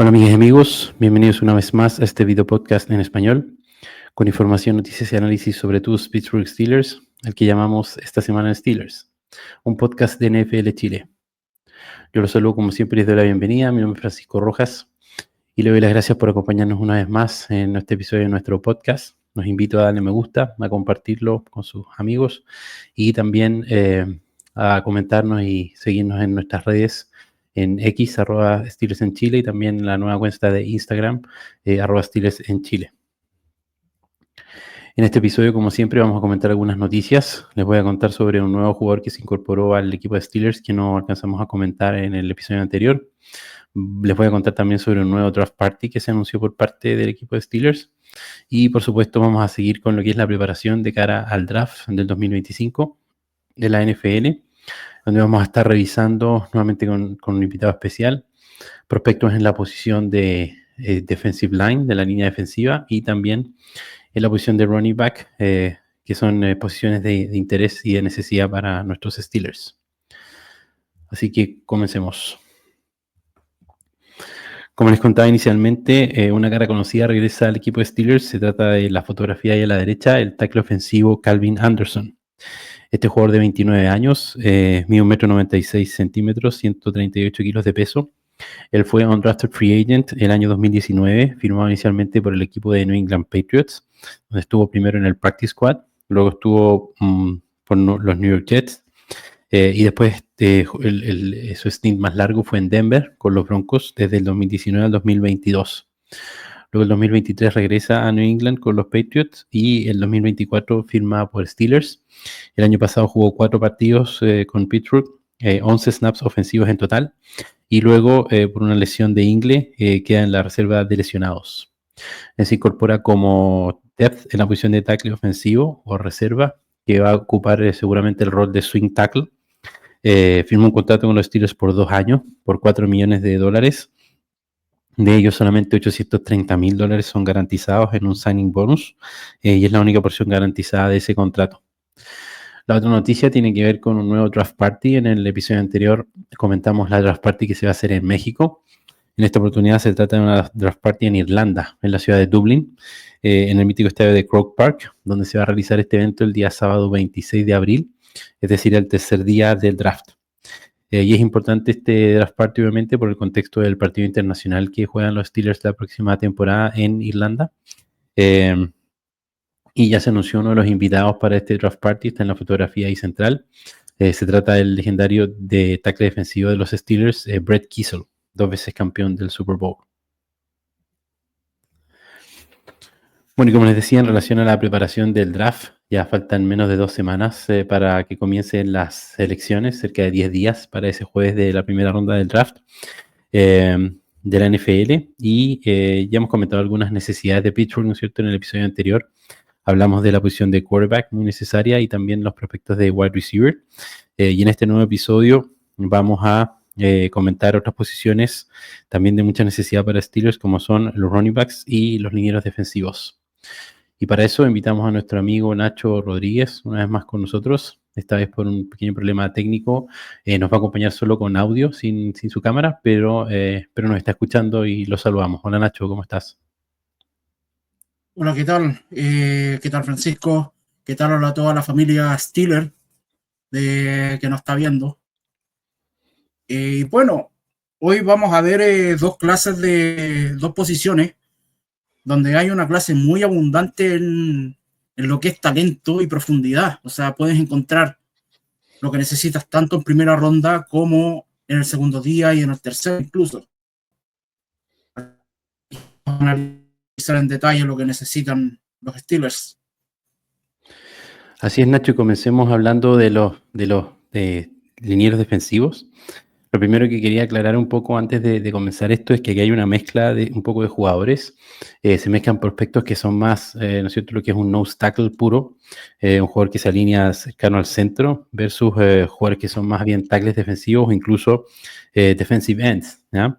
Hola amigas y amigos, bienvenidos una vez más a este video podcast en español con información, noticias y análisis sobre tus Pittsburgh Steelers, el que llamamos esta semana Steelers, un podcast de NFL Chile. Yo los saludo como siempre y les doy la bienvenida. Mi nombre es Francisco Rojas y le doy las gracias por acompañarnos una vez más en este episodio de nuestro podcast. Los invito a darle me gusta, a compartirlo con sus amigos y también a comentarnos y seguirnos en nuestras redes en X, @Steelers en Chile, y también en la nueva cuenta de Instagram, @Steelers en Chile. En este episodio, como siempre, vamos a comentar algunas noticias. Les voy a contar sobre un nuevo jugador que se incorporó al equipo de Steelers que no alcanzamos a comentar en el episodio anterior. Les voy a contar también sobre un nuevo draft party que se anunció por parte del equipo de Steelers. Y por supuesto vamos a seguir con lo que es la preparación de cara al draft del 2025 de la NFL, donde vamos a estar revisando nuevamente con un invitado especial prospectos en la posición de defensive line, de la línea defensiva, y también en la posición de running back, que son posiciones de interés y de necesidad para nuestros Steelers. Así que comencemos. Como les contaba inicialmente, una cara conocida regresa al equipo de Steelers. Se trata de la fotografía ahí a la derecha, el tackle ofensivo Calvin Anderson. Este jugador de 29 años, mide 1,96 m, 138 kilos de peso. Él fue undrafted free agent el año 2019, firmado inicialmente por el equipo de New England Patriots, donde estuvo primero en el practice squad, luego estuvo por los New York Jets, y después su stint más largo fue en Denver con los Broncos desde el 2019 al 2022. Luego el 2023 regresa a New England con los Patriots y el 2024 firma por Steelers. El año pasado jugó 4 partidos con Pittsburgh, 11 snaps ofensivos en total, y luego por una lesión de ingle queda en la reserva de lesionados. Él se incorpora como depth en la posición de tackle ofensivo o reserva, que va a ocupar seguramente el rol de swing tackle. Firmó un contrato con los Steelers por 2 años, por $4 millones. De ellos solamente $830,000 son garantizados en un signing bonus, y es la única porción garantizada de ese contrato. La otra noticia tiene que ver con un nuevo draft party. En el episodio anterior comentamos la draft party que se va a hacer en México. En esta oportunidad se trata de una draft party en Irlanda, en la ciudad de Dublín, en el mítico estadio de Croke Park, donde se va a realizar este evento el día sábado 26 de abril, es decir, el tercer día del draft. Y es importante este draft party, obviamente, por el contexto del partido internacional que juegan los Steelers la próxima temporada en Irlanda. Y ya se anunció uno de los invitados para este draft party, está en la fotografía ahí central. Se trata del legendario de tackle defensivo de los Steelers, Brett Keisel, 2 veces campeón del Super Bowl. Bueno, y como les decía, en relación a la preparación del draft, ya faltan menos de 2 semanas para que comiencen las elecciones, cerca de 10 días para ese jueves de la primera ronda del draft de la NFL. Y ya hemos comentado algunas necesidades de Pittsburgh, ¿no es cierto?, en el episodio anterior. Hablamos de la posición de quarterback muy necesaria y también los prospectos de wide receiver. Y en este nuevo episodio vamos a comentar otras posiciones también de mucha necesidad para Steelers, como son los running backs y los linieros defensivos. Y para eso invitamos a nuestro amigo Nacho Rodríguez una vez más con nosotros. Esta vez por un pequeño problema técnico nos va a acompañar solo con audio, sin su cámara, pero nos está escuchando y lo saludamos. Hola Nacho, ¿cómo estás? Hola, ¿qué tal? ¿Qué tal, Francisco? ¿Qué tal a toda la familia Steeler que nos está viendo? Y bueno, hoy vamos a ver 2 clases de 2 posiciones, donde hay una clase muy abundante en lo que es talento y profundidad. O sea, puedes encontrar lo que necesitas tanto en primera ronda como en el segundo día y en el tercero incluso. Vamos a analizar en detalle lo que necesitan los Steelers. Así es, Nacho, y comencemos hablando de los linieros defensivos. Lo primero que quería aclarar un poco antes de comenzar esto es que aquí hay una mezcla de un poco de jugadores. Se mezclan prospectos que son más, ¿no es cierto?, lo que es un nose tackle puro, un jugador que se alinea cercano al centro, versus jugadores que son más bien tackles defensivos o incluso defensive ends, ¿ya?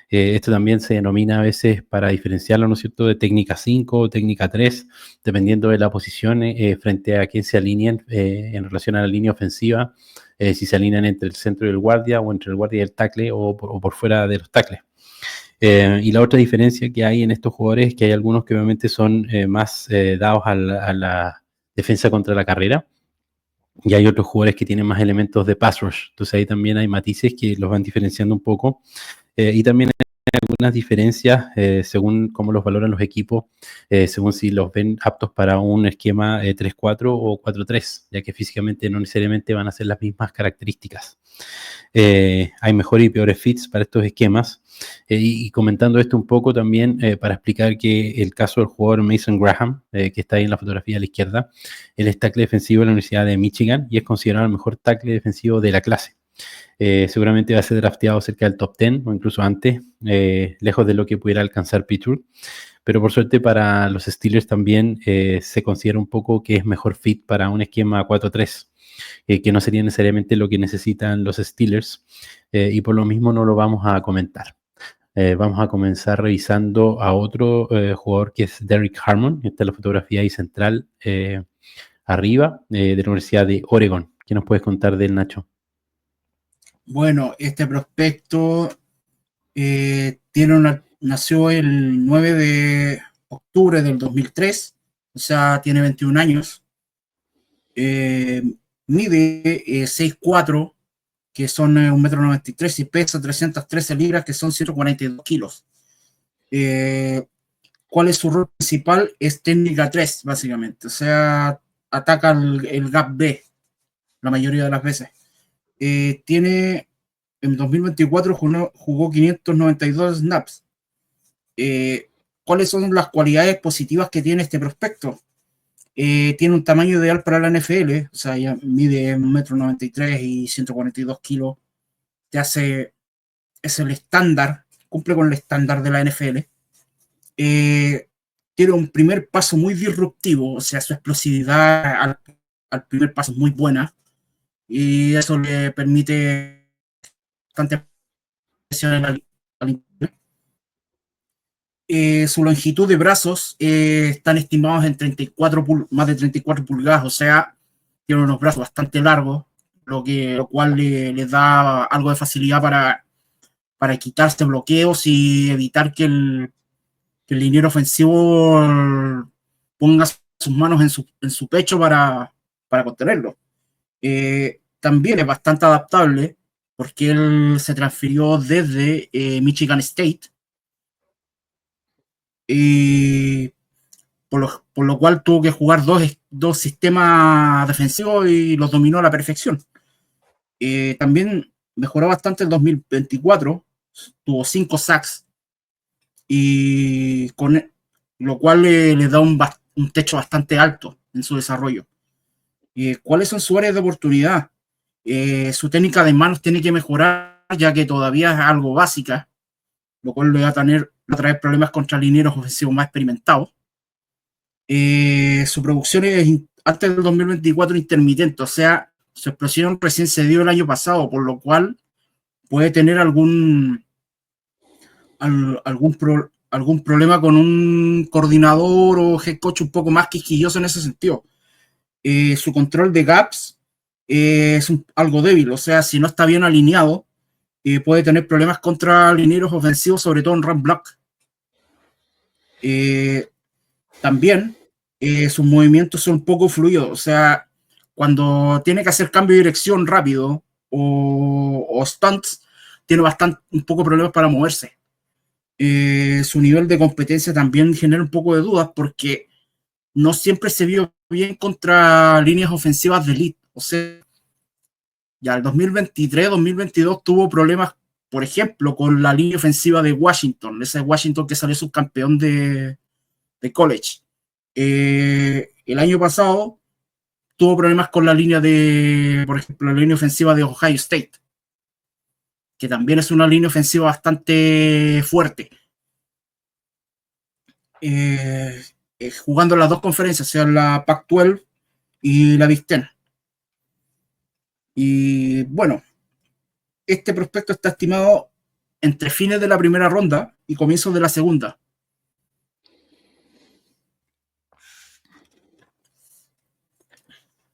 Esto también se denomina a veces, para diferenciarlo, ¿no es cierto?, de técnica 5 o técnica 3, dependiendo de la posición frente a quién se alineen en relación a la línea ofensiva, si se alinean entre el centro y el guardia, o entre el guardia y el tackle, o por fuera de los tackles. Y la otra diferencia que hay en estos jugadores es que hay algunos que obviamente son más dados a la defensa contra la carrera, y hay otros jugadores que tienen más elementos de pass rush. Entonces ahí también hay matices que los van diferenciando un poco. Y también hay algunas diferencias según cómo los valoran los equipos, según si los ven aptos para un esquema 3-4 o 4-3, ya que físicamente no necesariamente van a ser las mismas características. Hay mejores y peores fits para estos esquemas. Y comentando esto un poco también para explicar que el caso del jugador Mason Graham, que está ahí en la fotografía a la izquierda, él es tackle defensivo de la Universidad de Michigan y es considerado el mejor tackle defensivo de la clase. Seguramente va a ser drafteado cerca del top 10 o incluso antes, lejos de lo que pudiera alcanzar Pittsburgh. Pero por suerte para los Steelers también se considera un poco que es mejor fit para un esquema 4-3. Que no sería necesariamente lo que necesitan los Steelers, y por lo mismo no lo vamos a comentar. Vamos a comenzar revisando a otro jugador que es Derrick Harmon. Esta es la fotografía ahí central arriba de la Universidad de Oregon. ¿Qué nos puedes contar de él, Nacho? Bueno, este prospecto nació el 9 de octubre del 2003, o sea, tiene 21 años. Mide 6'4", que son 1,93 m, y pesa 313 libras, que son 142 kilos. ¿Cuál es su rol principal? Es técnica 3, básicamente. O sea, ataca el gap B la mayoría de las veces. En 2024 jugó 592 snaps. ¿Cuáles son las cualidades positivas que tiene este prospecto? Tiene un tamaño ideal para la NFL, o sea, ya mide 1,93 m y 142 kilos. Es el estándar, cumple con el estándar de la NFL. Tiene un primer paso muy disruptivo, o sea, su explosividad al primer paso es muy buena, y eso le permite bastante presión al su longitud de brazos están estimados en más de 34 pulgadas, o sea, tiene unos brazos bastante largos, lo cual le da algo de facilidad para quitarse bloqueos y evitar que el liniero ofensivo ponga sus manos en su pecho para contenerlo. También es bastante adaptable porque él se transfirió desde Michigan State, y por lo cual tuvo que jugar dos sistemas defensivos y los dominó a la perfección. También mejoró bastante el 2024, tuvo 5 sacks, y con lo cual le da un techo bastante alto en su desarrollo. ¿Cuáles son sus áreas de oportunidad? Su técnica de manos tiene que mejorar, ya que todavía es algo básica, lo cual le va a traer problemas contra linieros ofensivos más experimentados. Su producción es antes del 2024 intermitente, o sea, su explosión recién se dio el año pasado, por lo cual puede tener algún problema con un coordinador o head coach un poco más quisquilloso en ese sentido. Su control de gaps es algo débil, o sea, si no está bien alineado, puede tener problemas contra linieros ofensivos, sobre todo en run block. También sus movimientos son poco fluidos, o sea, cuando tiene que hacer cambio de dirección rápido o stunts, tiene un poco problemas para moverse. Su nivel de competencia también genera un poco de dudas porque no siempre se vio bien contra líneas ofensivas de elite. O sea, ya el 2023-2022 tuvo problemas, por ejemplo, con la línea ofensiva de Washington, ese Washington que salió subcampeón de college. El año pasado tuvo problemas con la línea por ejemplo, la línea ofensiva de Ohio State, que también es una línea ofensiva bastante fuerte. Jugando las dos conferencias, sea la Pac-12 y la Big Ten. Y bueno, este prospecto está estimado entre fines de la primera ronda y comienzos de la segunda.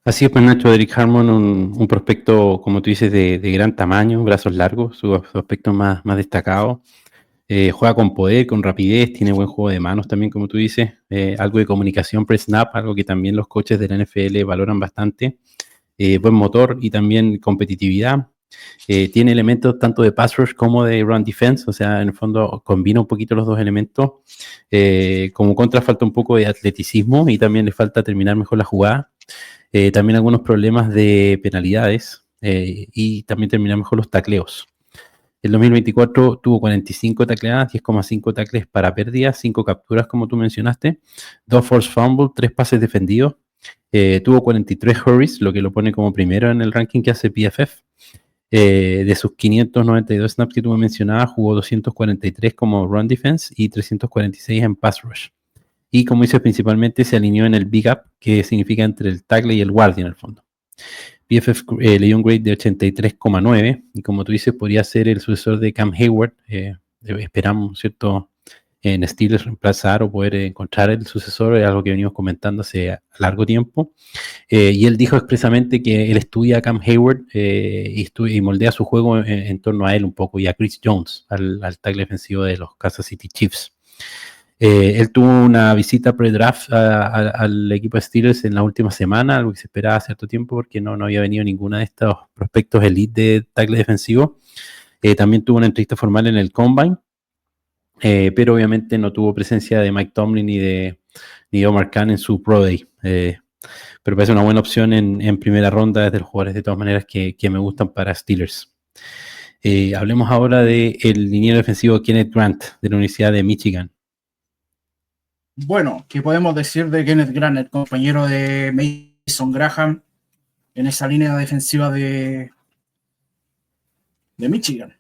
Así es, pues Nacho, Derrick Harmon, un prospecto, como tú dices, de gran tamaño, brazos largos, su aspecto más destacado. Juega con poder, con rapidez, tiene buen juego de manos también, como tú dices. Algo de comunicación pre-snap, algo que también los coaches de la NFL valoran bastante. Buen motor y también competitividad. Tiene elementos tanto de pass rush como de run defense, o sea, en el fondo combina un poquito los dos elementos. Como contra falta un poco de atleticismo y también le falta terminar mejor la jugada. También algunos problemas de penalidades y también terminar mejor los tacleos. El 2024 tuvo 45 tacleadas, 10,5 tacles para pérdidas, 5 capturas como tú mencionaste, 2 forced fumbles, 3 pases defendidos. Tuvo 43 hurries, lo que lo pone como primero en el ranking que hace PFF. De sus 592 snaps que tú me mencionabas, jugó 243 como run defense y 346 en pass rush. Y como dices, principalmente se alineó en el big up, que significa entre el tackle y el guardia en el fondo. PFF le dio un grade de 83,9 y como tú dices, podría ser el sucesor de Cam Hayward. Esperamos, ¿cierto?, en Steelers reemplazar o poder encontrar el sucesor, es algo que venimos comentando hace largo tiempo. Y él dijo expresamente que él estudia a Cam Hayward y moldea su juego en torno a él un poco y a Chris Jones, al tackle defensivo de los Kansas City Chiefs. Él tuvo una visita pre-draft al equipo de Steelers en la última semana, algo que se esperaba hace cierto tiempo porque no había venido ninguna de estos prospectos elite de tackle defensivo. También tuvo una entrevista formal en el Combine, pero obviamente no tuvo presencia de Mike Tomlin ni de Omar Khan en su Pro Day. Pero parece una buena opción en primera ronda desde los jugadores de todas maneras que me gustan para Steelers. Hablemos ahora del liniero defensivo Kenneth Grant de la Universidad de Michigan. Bueno, ¿qué podemos decir de Kenneth Grant, el compañero de Mason Graham en esa línea defensiva de Michigan?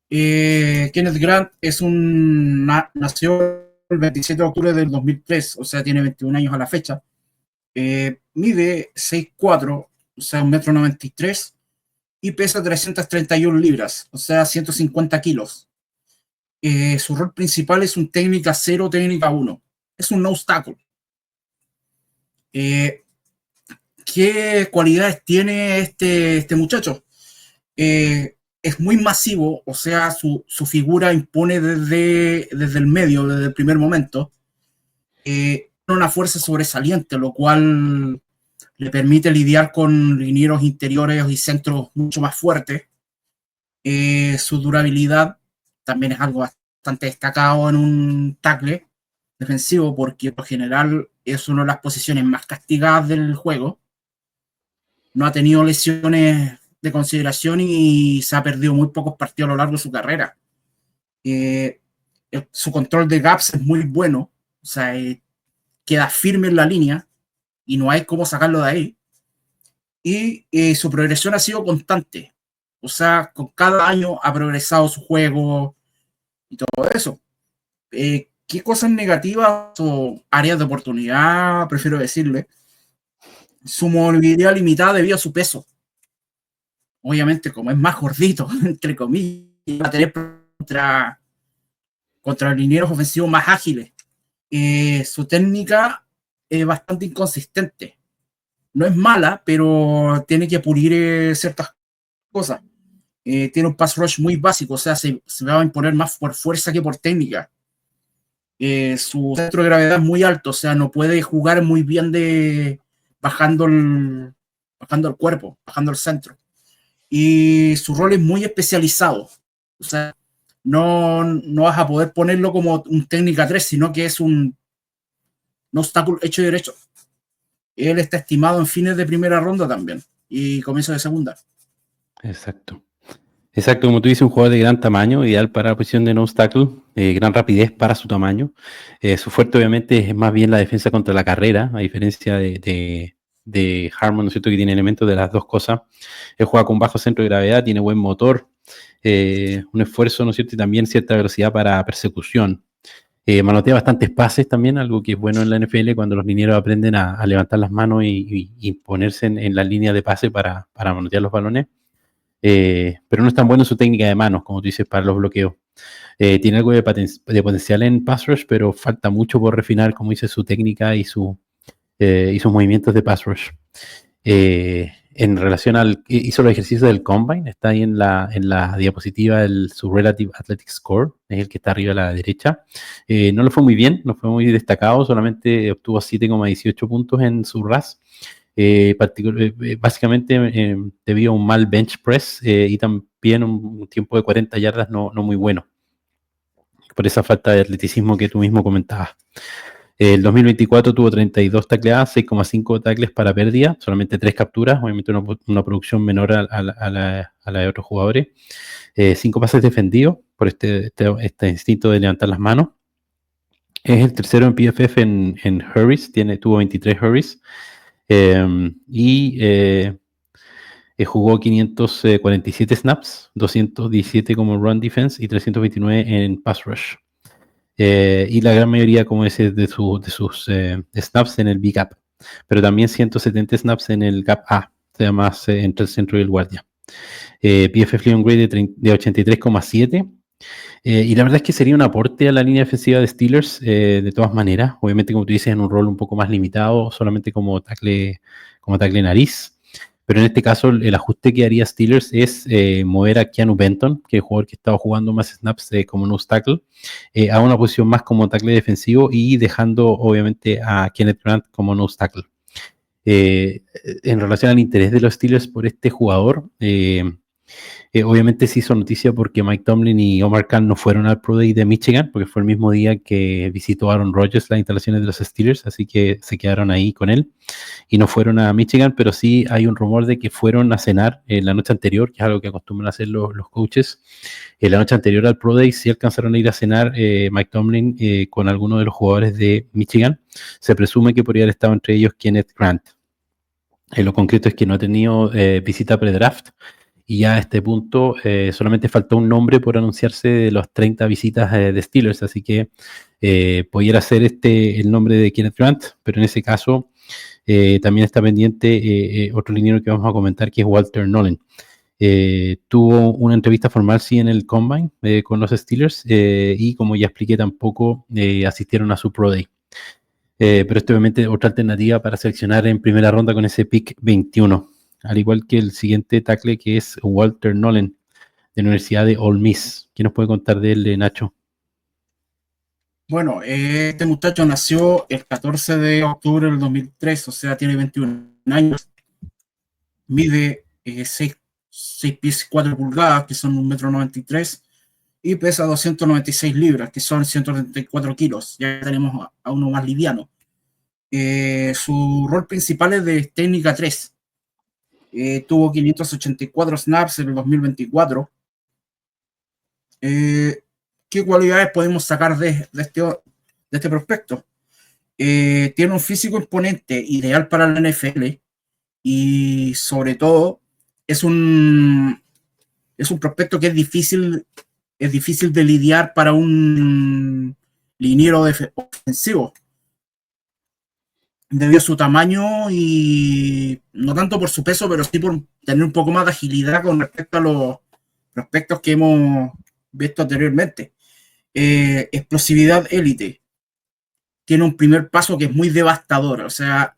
Kenneth Grant nació el 27 de octubre del 2003, o sea, tiene 21 años a la fecha. Mide 6'4", o sea, 1,93 m, y pesa 331 libras, o sea, 150 kilos. Su rol principal es un técnica 0, técnica 1. Es un nose tackle. ¿Qué cualidades tiene este muchacho? Es muy masivo, o sea, su figura impone desde el medio, desde el primer momento. Una fuerza sobresaliente, lo cual le permite lidiar con linieros interiores y centros mucho más fuertes. Su durabilidad también es algo bastante destacado en un tackle defensivo, porque por general es una de las posiciones más castigadas del juego. No ha tenido lesiones de consideración y se ha perdido muy pocos partidos a lo largo de su carrera. Su control de gaps es muy bueno, o sea, queda firme en la línea y no hay cómo sacarlo de ahí. Y su progresión ha sido constante, o sea, con cada año ha progresado su juego y todo eso. ¿Qué cosas negativas o áreas de oportunidad, prefiero decirle? Su movilidad limitada debido a su peso. Obviamente, como es más gordito, entre comillas, va a tener contra linieros ofensivos más ágiles. Su técnica es bastante inconsistente. No es mala, pero tiene que pulir ciertas cosas. Tiene un pass rush muy básico, o sea, se va a imponer más por fuerza que por técnica. Su centro de gravedad es muy alto, o sea, no puede jugar muy bien bajando el cuerpo, bajando el centro. Y su rol es muy especializado, o sea, no vas a poder ponerlo como un técnica 3, sino que es un obstáculo hecho y derecho. Él está estimado en fines de primera ronda también y comienzo de segunda. Exacto. Exacto, como tú dices, un jugador de gran tamaño, ideal para la posición de nose tackle, gran rapidez para su tamaño. Su fuerte obviamente es más bien la defensa contra la carrera, a diferencia de Harmon, ¿no es cierto?, que tiene elementos de las dos cosas. Él juega con bajo centro de gravedad, tiene buen motor, un esfuerzo, ¿no es cierto?, y también cierta velocidad para persecución. Manotea bastantes pases también, algo que es bueno en la NFL cuando los linieros aprenden a levantar las manos y ponerse en la línea de pase para manotear los balones. Pero no es tan bueno en su técnica de manos, como tú dices, para los bloqueos. Tiene algo de potencial en pass rush, pero falta mucho por refinar, como dice, su técnica y sus movimientos de pass rush. en relación al, hizo los ejercicios del Combine, está ahí en la diapositiva su Relative Athletic Score, es el que está arriba a la derecha. No le fue muy bien, no fue muy destacado, solamente obtuvo 7,18 puntos en su RAS. Básicamente debido a un mal bench press y también un tiempo de 40 yardas no muy bueno, por esa falta de atleticismo que tú mismo comentabas. El 2024 tuvo 32 tacleadas, 6,5 tackles para pérdida, solamente 3 capturas, obviamente una producción menor a la de otros jugadores. 5 pases defendidos por este instinto de levantar las manos. Es el tercero en PFF en hurries, tuvo 23 hurries. Jugó 547 snaps, 217 como run defense y 329 en pass rush. Y la gran mayoría, como ese, de sus snaps en el B-Gap, pero también 170 snaps en el Gap A, o sea, más entre el centro y el guardia. PFF Leon Grade de 83,7. Y la verdad es que sería un aporte a la línea defensiva de Steelers, de todas maneras. Obviamente, como tú dices, en un rol un poco más limitado, solamente como tackle nariz. Pero en este caso, el ajuste que haría Steelers es mover a Keanu Benton, que es el jugador que estaba jugando más snaps como nose tackle, a una posición más como tackle defensivo y dejando, obviamente, a Kenneth Grant como nose tackle. En relación al interés de los Steelers por este jugador, obviamente se hizo noticia porque Mike Tomlin y Omar Khan no fueron al Pro Day de Michigan, porque fue el mismo día que visitó Aaron Rodgers las instalaciones de los Steelers, así que se quedaron ahí con él y no fueron a Michigan, pero sí hay un rumor de que fueron a cenar la noche anterior, que es algo que acostumbran a hacer los coaches. La noche anterior al Pro Day sí alcanzaron a ir a cenar Mike Tomlin con algunos de los jugadores de Michigan. Se presume que podría haber estado entre ellos Kenneth Grant. Lo concreto es que no ha tenido visita pre-draft, y ya a este punto solamente faltó un nombre por anunciarse de las 30 visitas de Steelers, así que pudiera ser el nombre de Kenneth Grant, pero en ese caso también está pendiente otro liniero que vamos a comentar, que es Walter Nolen. Tuvo una entrevista formal, sí, en el Combine con los Steelers, y como ya expliqué, tampoco asistieron a su Pro Day. Pero esto obviamente otra alternativa para seleccionar en primera ronda con ese pick 21. Al igual que el siguiente tackle, que es Walter Nolen, de la Universidad de Ole Miss. ¿Qué nos puede contar de él, Nacho? Bueno, este muchacho nació el 14 de octubre del 2003, o sea, tiene 21 años. Mide 6 pies 4 pulgadas, que son 1,93 m, y pesa 296 libras, que son 134 kilos. Ya tenemos a uno más liviano. Su rol principal es de técnica 3. Tuvo 584 snaps en el 2024. ¿Qué cualidades podemos sacar de este prospecto? Tiene un físico imponente, ideal para la NFL, y sobre todo es un prospecto que es difícil de lidiar para un liniero ofensivo, debido a su tamaño y no tanto por su peso, pero sí por tener un poco más de agilidad con respecto a los prospectos que hemos visto anteriormente. Explosividad élite. Tiene un primer paso que es muy devastador, o sea,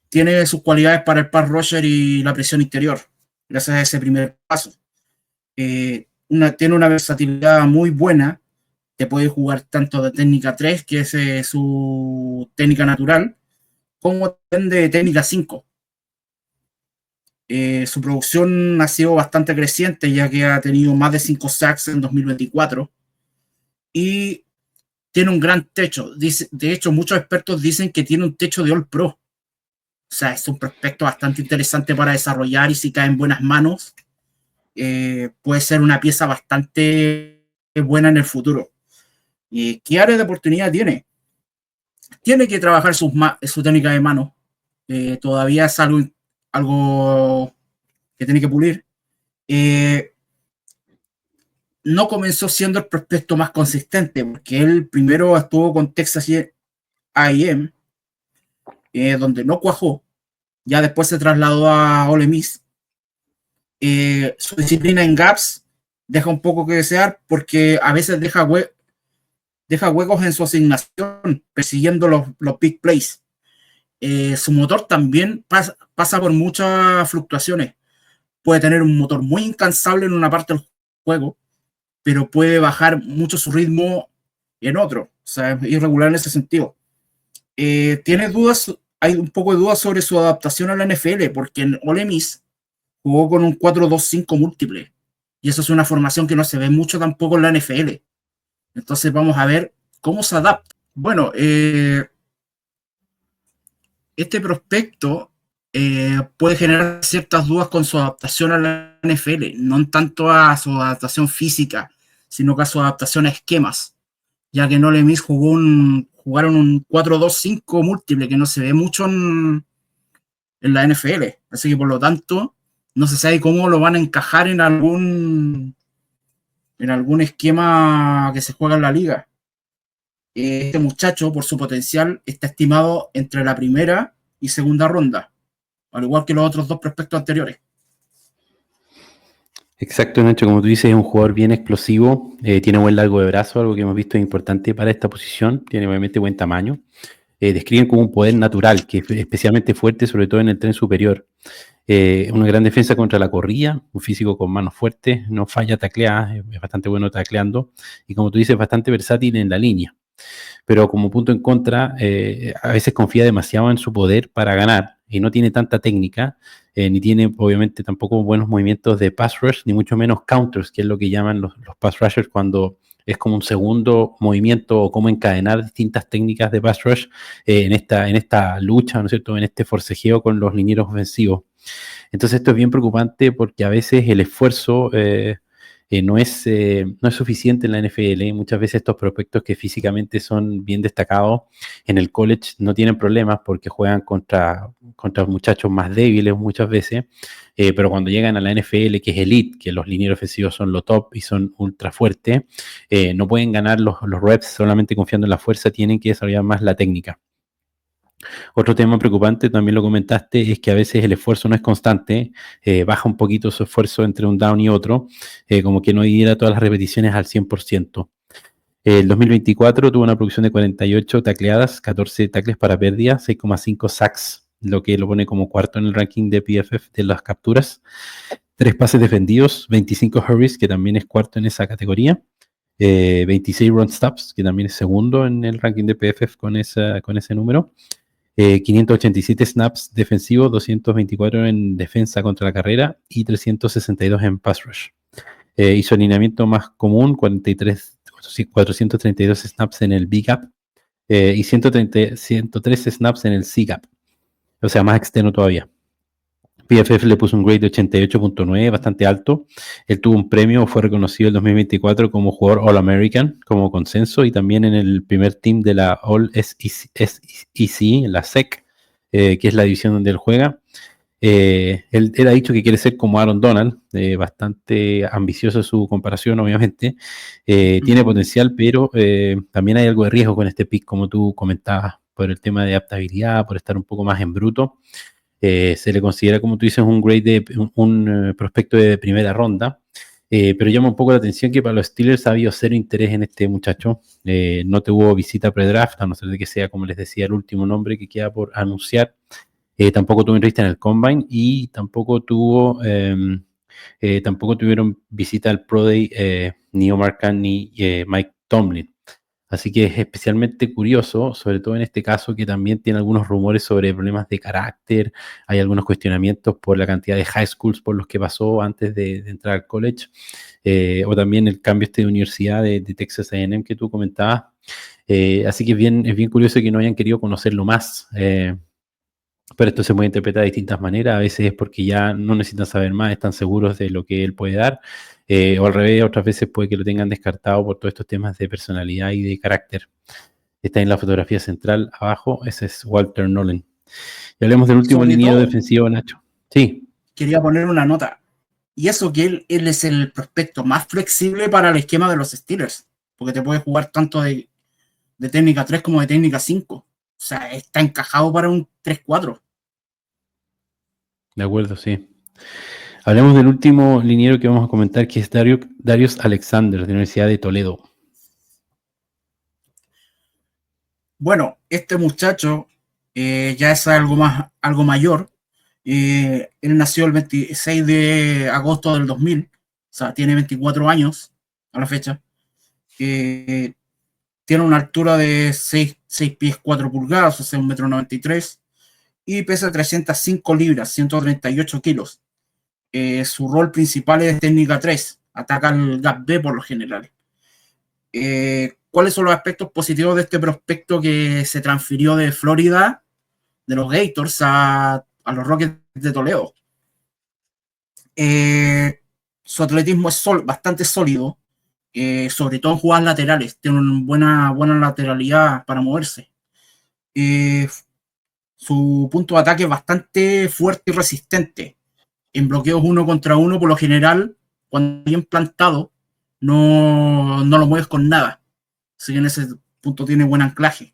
tiene sus cualidades para el pass rusher y la presión interior, gracias a ese primer paso. Tiene una versatilidad muy buena, te puede jugar tanto de técnica 3, que es su técnica natural, como de técnica 5. Su producción ha sido bastante creciente, ya que ha tenido más de 5 sacks en 2024 y tiene un gran techo. De hecho, muchos expertos dicen que tiene un techo de All Pro. O sea, es un prospecto bastante interesante para desarrollar, y si cae en buenas manos, puede ser una pieza bastante buena en el futuro. ¿Qué área de oportunidad tiene? Tiene que trabajar su técnica de mano. Todavía es algo que tiene que pulir. No comenzó siendo el prospecto más consistente, porque él primero estuvo con Texas A&M, donde no cuajó. Ya después se trasladó a Ole Miss. Su disciplina en gaps deja un poco que desear, porque a veces deja huecos en su asignación, persiguiendo los big plays. su motor también pasa por muchas fluctuaciones. Puede tener un motor muy incansable en una parte del juego, pero puede bajar mucho su ritmo en otro. O sea, es irregular en ese sentido. ¿Tienes dudas? Hay un poco de dudas sobre su adaptación a la NFL, porque en Ole Miss jugó con un 4-2-5 múltiple. Y eso es una formación que no se ve mucho tampoco en la NFL. Entonces vamos a ver cómo se adapta. Bueno, este prospecto puede generar ciertas dudas con su adaptación a la NFL, no en tanto a su adaptación física, sino que a su adaptación a esquemas, ya que Ole Miss jugaron un 4-2-5 múltiple que no se ve mucho en la NFL, así que por lo tanto no se sabe cómo lo van a encajar en algún esquema que se juega en la liga. Este muchacho, por su potencial, está estimado entre la primera y segunda ronda, al igual que los otros dos prospectos anteriores. Exacto, Nacho, como tú dices, es un jugador bien explosivo, tiene buen largo de brazo, algo que hemos visto es importante para esta posición, tiene obviamente buen tamaño. Describen como un poder natural, que es especialmente fuerte, sobre todo en el tren superior. Una gran defensa contra la corrida, un físico con manos fuertes, no falla tacleadas, es bastante bueno tacleando, y como tú dices, bastante versátil en la línea. Pero como punto en contra, a veces confía demasiado en su poder para ganar y no tiene tanta técnica, ni tiene obviamente tampoco buenos movimientos de pass rush, ni mucho menos counters, que es lo que llaman los pass rushers cuando es como un segundo movimiento o cómo encadenar distintas técnicas de pass rush en esta lucha, ¿no es cierto?, en este forcejeo con los linieros ofensivos. Entonces esto es bien preocupante porque a veces el esfuerzo no es suficiente en la NFL. Muchas veces estos prospectos que físicamente son bien destacados en el college no tienen problemas porque juegan contra muchachos más débiles muchas veces, pero cuando llegan a la NFL, que es elite, que los linieros ofensivos son lo top y son ultra fuertes, no pueden ganar los reps solamente confiando en la fuerza, tienen que desarrollar más la técnica. Otro tema preocupante, también lo comentaste, es que a veces el esfuerzo no es constante, baja un poquito su esfuerzo entre un down y otro, como que no diera todas las repeticiones al 100%. El 2024 tuvo una producción de 48 tacleadas, 14 tacles para pérdida, 6,5 sacks, lo que lo pone como cuarto en el ranking de PFF de las capturas. 3 pases defendidos, 25 hurries, que también es cuarto en esa categoría. 26 run stops, que también es segundo en el ranking de PFF con ese número. 587 snaps defensivos, 224 en defensa contra la carrera y 362 en pass rush. Y su alineamiento más común, 432 snaps en el B-gap y 103 snaps en el C-gap. O sea, más externo todavía. PFF le puso un grade de 88.9, bastante alto. Él tuvo un premio, fue reconocido en 2024 como jugador All-American, como consenso, y también en el primer team de la All-SEC, la SEC, que es la división donde él juega. Él ha dicho que quiere ser como Aaron Donald, bastante ambicioso su comparación, obviamente. Tiene potencial, pero también hay algo de riesgo con este pick, como tú comentabas, por el tema de adaptabilidad, por estar un poco más en bruto. Se le considera, como tú dices, un grade de un prospecto de primera ronda, pero llama un poco la atención que para los Steelers ha habido cero interés en este muchacho. No tuvo visita pre-draft, a no ser de que sea, como les decía, el último nombre que queda por anunciar. Tampoco tuvo entrevista en el Combine y tampoco tuvieron visita al Pro Day ni Omar Khan ni Mike Tomlin. Así que es especialmente curioso, sobre todo en este caso, que también tiene algunos rumores sobre problemas de carácter, hay algunos cuestionamientos por la cantidad de high schools por los que pasó antes de entrar al college, o también el cambio de universidad de Texas A&M que tú comentabas. Así que es bien curioso que no hayan querido conocerlo más. Pero esto se puede interpretar de distintas maneras. A veces es porque ya no necesitan saber más, están seguros de lo que él puede dar. O al revés, otras veces puede que lo tengan descartado por todos estos temas de personalidad y de carácter. Está en la fotografía central abajo, ese es Walter Nolen. Y hablemos del último liniero defensivo, Nacho. Sí. Quería poner una nota. Y eso que él es el prospecto más flexible para el esquema de los Steelers, porque te puede jugar tanto de técnica 3 como de técnica 5. O sea, está encajado para un 3-4. De acuerdo, sí. Hablemos del último liniero que vamos a comentar, que es Darius Alexander, de la Universidad de Toledo. Bueno, este muchacho ya es algo mayor. Él nació el 26 de agosto del 2000, o sea, tiene 24 años a la fecha. Tiene una altura de 6 pies 4 pulgadas, o sea, 1,93 m, y pesa 305 libras, 138 kilos. Su rol principal es técnica 3, ataca el gap B por lo general. ¿Cuáles son los aspectos positivos de este prospecto que se transfirió de Florida, de los Gators, a los Rockets de Toledo? Su atletismo es bastante sólido, sobre todo en jugadas laterales, tiene una buena lateralidad para moverse. Su punto de ataque es bastante fuerte y resistente. En bloqueos 1 contra 1, por lo general, cuando bien plantado, no lo mueves con nada. Así que en ese punto tiene buen anclaje.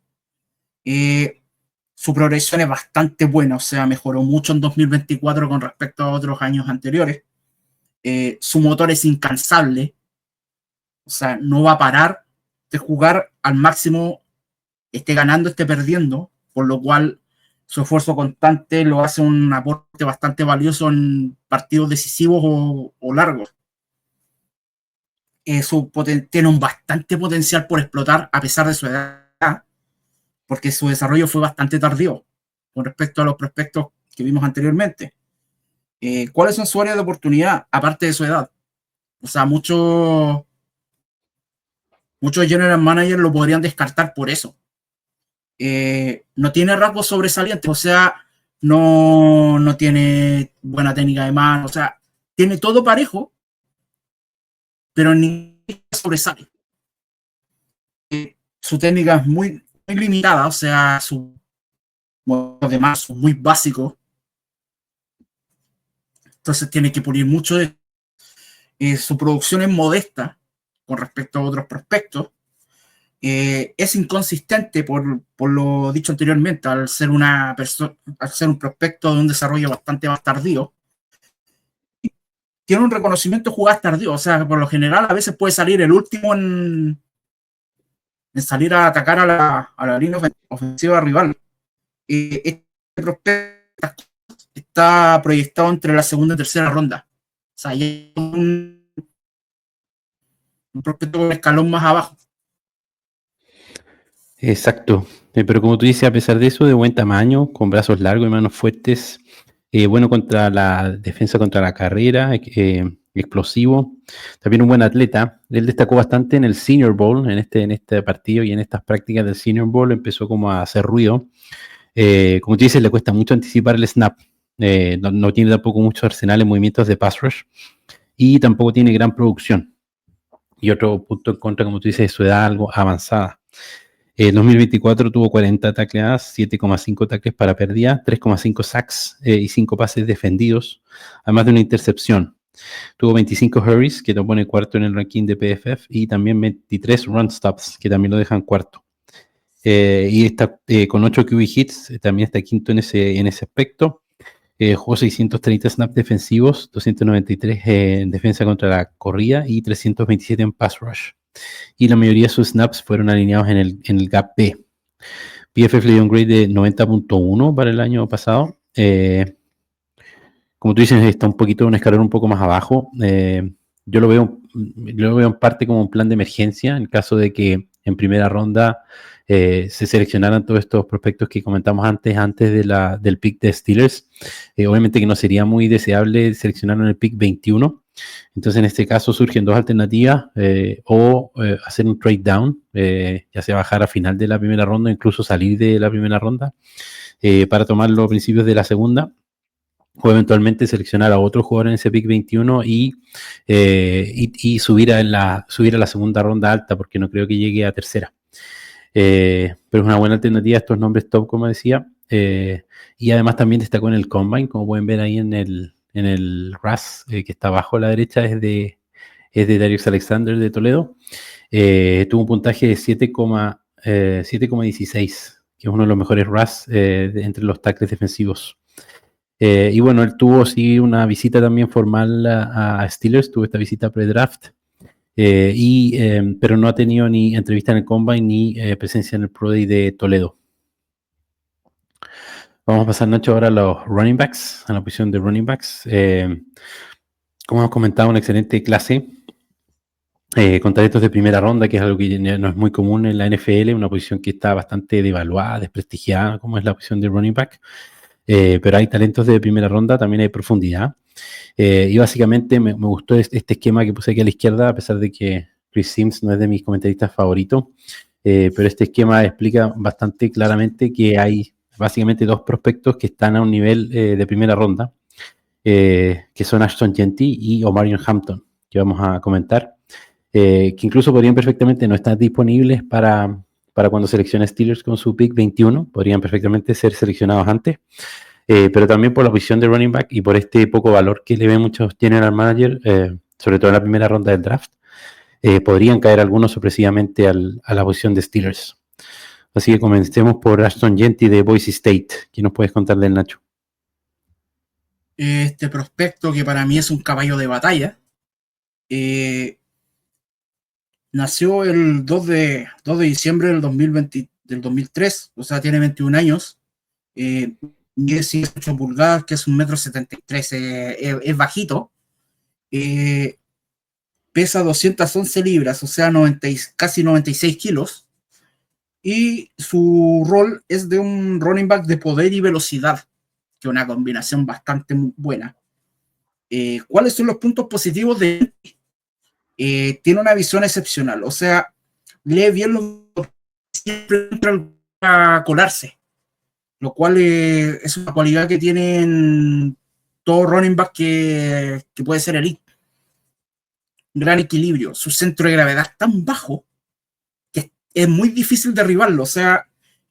Su progresión es bastante buena, o sea, mejoró mucho en 2024 con respecto a otros años anteriores. Su motor es incansable, o sea, no va a parar de jugar al máximo, esté ganando, esté perdiendo, por lo cual su esfuerzo constante lo hace un aporte bastante valioso en partidos decisivos o largos. Tiene un bastante potencial por explotar a pesar de su edad, porque su desarrollo fue bastante tardío con respecto a los prospectos que vimos anteriormente. ¿Cuáles son sus áreas de oportunidad aparte de su edad? O sea, muchos general managers lo podrían descartar por eso. No tiene rasgos sobresalientes, o sea, no tiene buena técnica de mano, o sea, tiene todo parejo, pero ni sobresale. Su técnica es muy limitada, o sea, los demás son muy básicos, entonces tiene que pulir mucho de su producción es modesta con respecto a otros prospectos. Es inconsistente por lo dicho anteriormente, al ser un prospecto de un desarrollo bastante más tardío. Tiene un reconocimiento de jugadas tardío, o sea, por lo general a veces puede salir el último en salir a atacar a la línea ofensiva rival. Este prospecto está proyectado entre la segunda y tercera ronda. O sea, hay un prospecto con un escalón más abajo. Exacto. Pero como tú dices, a pesar de eso, de buen tamaño, con brazos largos y manos fuertes, bueno contra la defensa, contra la carrera, explosivo. También un buen atleta. Él destacó bastante en el Senior Bowl, en este partido y en estas prácticas del Senior Bowl empezó como a hacer ruido. Como tú dices, le cuesta mucho anticipar el snap. No tiene tampoco mucho arsenal en movimientos de pass rush y tampoco tiene gran producción. Y otro punto en contra, como tú dices, es su edad algo avanzada. En 2024 tuvo 40 tacleadas, 7,5 tacles para pérdida, 3,5 sacks y 5 pases defendidos, además de una intercepción. Tuvo 25 hurries, que lo pone cuarto en el ranking de PFF, y también 23 run stops, que también lo dejan cuarto. Y está con 8 QB hits, también está quinto en ese aspecto. Jugó 630 snaps defensivos, 293 en defensa contra la corrida y 327 en pass rush. Y la mayoría de sus snaps fueron alineados en el gap B. PFF le dio un grade de 90.1 para el año pasado. Como tú dices, está un poquito, un escalón un poco más abajo. Yo lo veo en parte como un plan de emergencia en caso de que en primera ronda se seleccionaran todos estos prospectos que comentamos antes del pick de Steelers. Obviamente que no sería muy deseable seleccionarlo en el pick 21. Entonces en este caso surgen dos alternativas, o hacer un trade down, ya sea bajar a final de la primera ronda, incluso salir de la primera ronda para tomar los principios de la segunda, o eventualmente seleccionar a otro jugador en ese pick 21 y subir a la segunda ronda alta, porque no creo que llegue a tercera. Pero es una buena alternativa a estos nombres top, como decía. Y además también destacó en el Combine, como pueden ver ahí en el RAS, que está abajo a la derecha, es de Darius Alexander de Toledo. Tuvo un puntaje de 7,16, que es uno de los mejores RAS entre los tackles defensivos. Y bueno, él tuvo sí una visita también formal a Steelers, tuvo esta visita pre-draft, pero no ha tenido ni entrevista en el Combine ni presencia en el Pro Day de Toledo. Vamos a pasar, Nacho, ahora a los running backs, a la posición de running backs. Como hemos comentado, una excelente clase con talentos de primera ronda, que es algo que no es muy común en la NFL, una posición que está bastante devaluada, desprestigiada, como es la posición de running back. Pero hay talentos de primera ronda, también hay profundidad. Y básicamente me gustó este esquema que puse aquí a la izquierda, a pesar de que Chris Sims no es de mis comentaristas favoritos. Pero este esquema explica bastante claramente que hay básicamente dos prospectos que están a un nivel de primera ronda, que son Ashton Jeanty y Omarion Hampton, que vamos a comentar, que incluso podrían perfectamente no estar disponibles para cuando seleccione Steelers con su pick 21, podrían perfectamente ser seleccionados antes, pero también por la posición de running back y por este poco valor que le ven muchos general manager, sobre todo en la primera ronda del draft, podrían caer algunos sorpresivamente a la posición de Steelers. Así que comencemos por Ashton Jeanty de Boise State. ¿Qué nos puedes contar del Nacho? Este prospecto que para mí es un caballo de batalla, nació el 2 de diciembre del 2003, o sea, tiene 21 años, mide 18 pulgadas, que es 1,73 m, es bajito, pesa 211 libras, o sea, casi 96 kilos, y su rol es de un running back de poder y velocidad, que es una combinación bastante buena. ¿Cuáles son los puntos positivos de él? Tiene una visión excepcional, o sea, lee bien los siempre entra a colarse, lo cual es una cualidad que tienen todo running back que puede ser elite. Gran equilibrio, su centro de gravedad es tan bajo que es muy difícil derribarlo, o sea,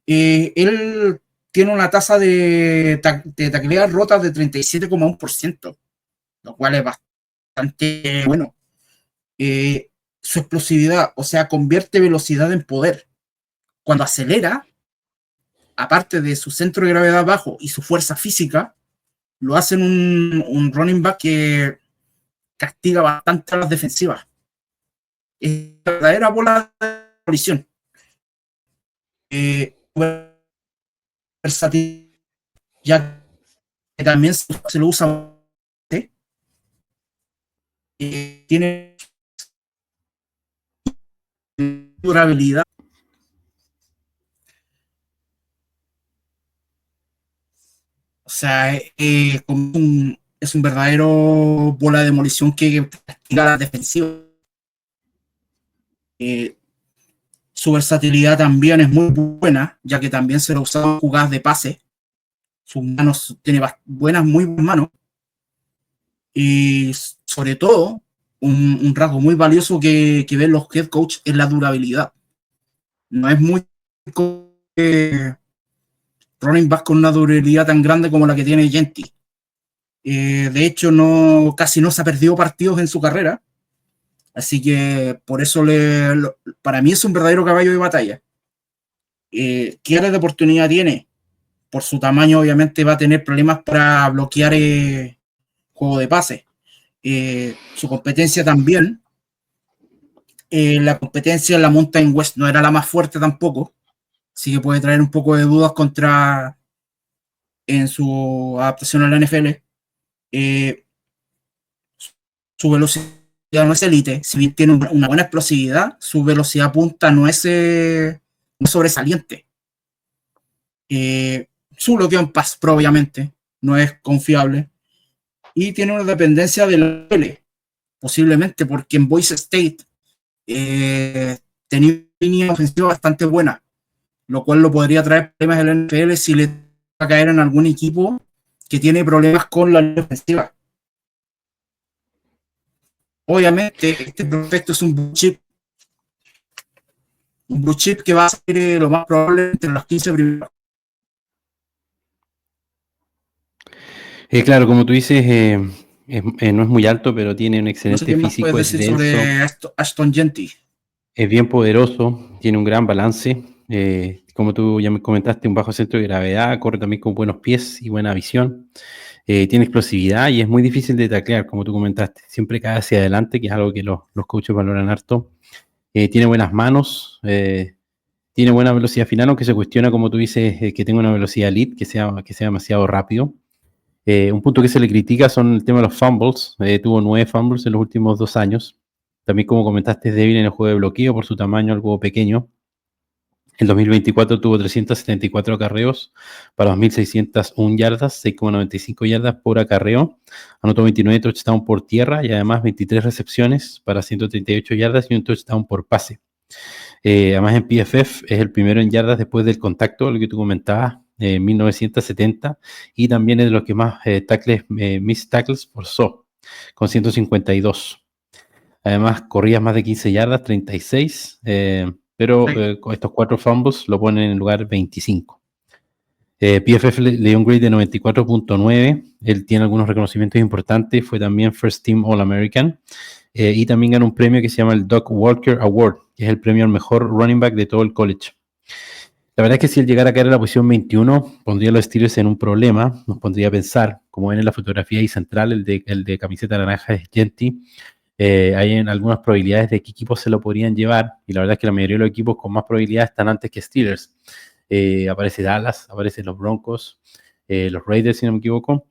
él tiene una tasa de tacleadas rotas de 37,1%, lo cual es bastante bueno. Su explosividad, o sea, convierte velocidad en poder. Cuando acelera, aparte de su centro de gravedad bajo y su fuerza física, lo hacen un running back que castiga bastante a las defensivas. Es una verdadera bola de colisión. Versátil, ya que también se lo usa. Tiene durabilidad. O sea, es un verdadero bola de demolición que castiga a la defensiva. Su versatilidad también es muy buena, ya que también se lo usa en jugadas de pase. Sus manos, tiene muy buenas manos. Y sobre todo, un rasgo muy valioso que ven los head coach es la durabilidad. No es muy running back con una durabilidad tan grande como la que tiene Jeanty. De hecho, casi no se ha perdido partidos en su carrera. Así que por eso para mí es un verdadero caballo de batalla. ¿Qué área de oportunidad tiene? Por su tamaño, obviamente, va a tener problemas para bloquear juego de pase. Su competencia también. La competencia en la Mountain West no era la más fuerte tampoco. Así que puede traer un poco de dudas en su adaptación a la NFL. Su velocidad no es elite, si bien tiene una buena explosividad, su velocidad punta no es sobresaliente. Su bloqueo en pass pro, obviamente, no es confiable. Y tiene una dependencia del L, posiblemente porque en Boise State tenía una línea ofensiva bastante buena, lo cual lo podría traer problemas en la NFL si le va a caer en algún equipo que tiene problemas con la línea ofensiva. Obviamente, este prospecto es un blue chip. Un blue chip que va a ser lo más probable entre los 15 primeros. Claro, como tú dices, no es muy alto, pero tiene un No sé excelente qué más puedes físico, es decir denso, sobre Ashton Jeanty. es bien poderoso, tiene un gran balance. Como tú ya me comentaste, un bajo centro de gravedad, corre también con buenos pies y buena visión. Tiene explosividad y es muy difícil de taclear, como tú comentaste. Siempre cae hacia adelante, que es algo que los coaches valoran harto. Tiene buenas manos, tiene Tiene buena velocidad final, aunque se cuestiona, como tú dices, que tenga una velocidad elite, que sea demasiado rápido. Un punto que se le critica son el tema de los fumbles. Tuvo 9 fumbles en los últimos 2 años. También, como comentaste, es débil en el juego de bloqueo por su tamaño algo pequeño. En 2024 tuvo 374 acarreos para 2.601 yardas, 6,95 yardas por acarreo. Anotó 29 touchdowns por tierra y además 23 recepciones para 138 yardas y un touchdown por pase. Además en PFF es el primero en yardas después del contacto, lo que tú comentabas, 1970, y también es de los que más missed tackles forzó, con 152. Además corría más de 15 yardas, 36, pero Sí. con estos 4 fumbles lo ponen en el lugar 25. PFF le dio un grade de 94.9. Él tiene algunos reconocimientos importantes. Fue también First Team All-American. Y también ganó un premio que se llama el Doc Walker Award, que es el premio al mejor running back de todo el college. La verdad es que si él llegara a caer en la posición 21, pondría a los Steelers en un problema. Nos pondría a pensar, como ven en la fotografía ahí central, el de camiseta naranja es Genty. Hay algunas probabilidades de que equipos se lo podrían llevar. Y la verdad es que la mayoría de los equipos con más probabilidades están antes que Steelers. Aparece Dallas, aparecen los Broncos, los Raiders, si no me equivoco.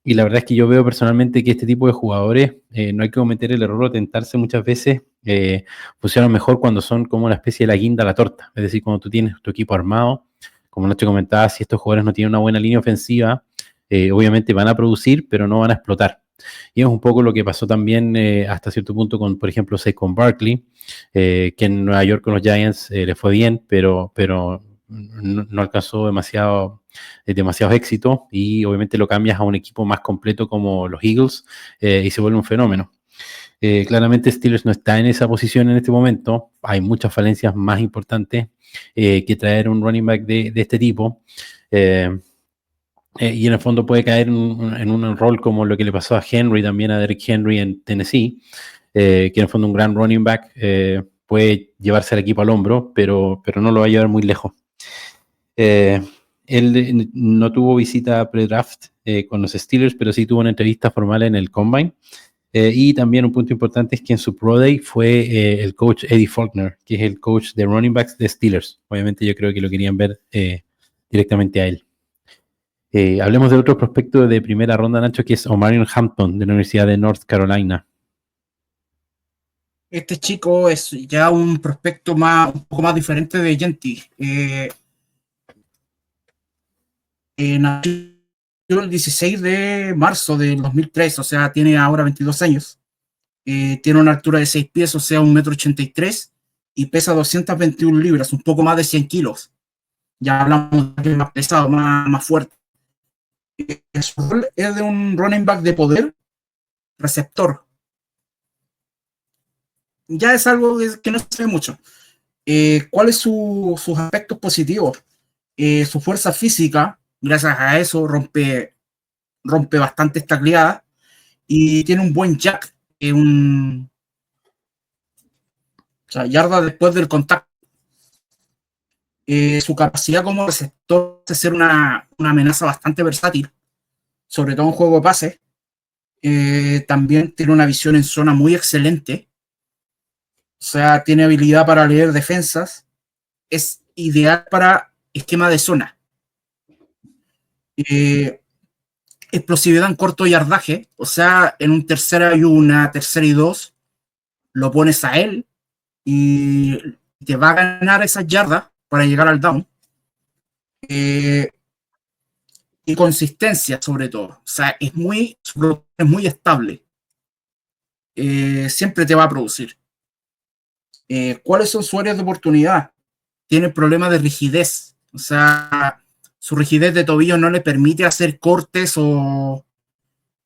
Y la verdad es que yo veo personalmente que este tipo de jugadores no hay que cometer el error o tentarse muchas veces. Funcionan mejor cuando son como una especie de la guinda a la torta. Es decir, cuando tú tienes tu equipo armado, como Nacho comentaba, si estos jugadores no tienen una buena línea ofensiva, obviamente van a producir, pero no van a explotar. Y es un poco lo que pasó también hasta cierto punto con, por ejemplo, Saquon Barkley, que en Nueva York con los Giants le fue bien, pero no alcanzó demasiado éxito, y obviamente lo cambias a un equipo más completo como los Eagles y se vuelve un fenómeno. Claramente Steelers no está en esa posición en este momento. Hay muchas falencias más importantes que traer un running back de este tipo. Y en el fondo puede caer en un rol como lo que le pasó a Henry, también a Derrick Henry en Tennessee, que en el fondo un gran running back puede llevarse al equipo al hombro, pero no lo va a llevar muy lejos. Él no tuvo visita pre-draft con los Steelers, pero sí tuvo una entrevista formal en el Combine. Y también un punto importante es que en su Pro Day fue el coach Eddie Faulkner, que es el coach de running backs de Steelers. Obviamente yo creo que lo querían ver directamente a él. Hablemos de otro prospecto de primera ronda, Nacho, que es Omarion Hampton, de la Universidad de North Carolina. Este chico es ya un prospecto un poco más diferente de Genty. Nació el 16 de marzo del 2003, o sea, tiene ahora 22 años. Tiene una altura de 6 pies, o sea, 1,83 m, y pesa 221 libras, un poco más de 100 kilos. Ya hablamos de más pesado, más fuerte. Su rol es de un running back de poder, receptor. Ya es algo que no se ve mucho. ¿Cuáles son sus aspectos positivos? Su fuerza física, gracias a eso rompe bastantes tacleadas, y tiene un buen jack, o sea, yarda después del contacto. Su capacidad como receptor de ser una amenaza bastante versátil, sobre todo en juego de pase. También tiene una visión en zona muy excelente, o sea, tiene habilidad para leer defensas, es ideal para esquema de zona. Explosividad en corto yardaje, o sea, en un tercera y una, tercera y 2, lo pones a él y te va a ganar esas yardas para llegar al down. Y consistencia, sobre todo. O sea, es muy estable. Siempre te va a producir. ¿Cuáles son sus áreas de oportunidad? Tiene problemas de rigidez. O sea, su rigidez de tobillo no le permite hacer cortes o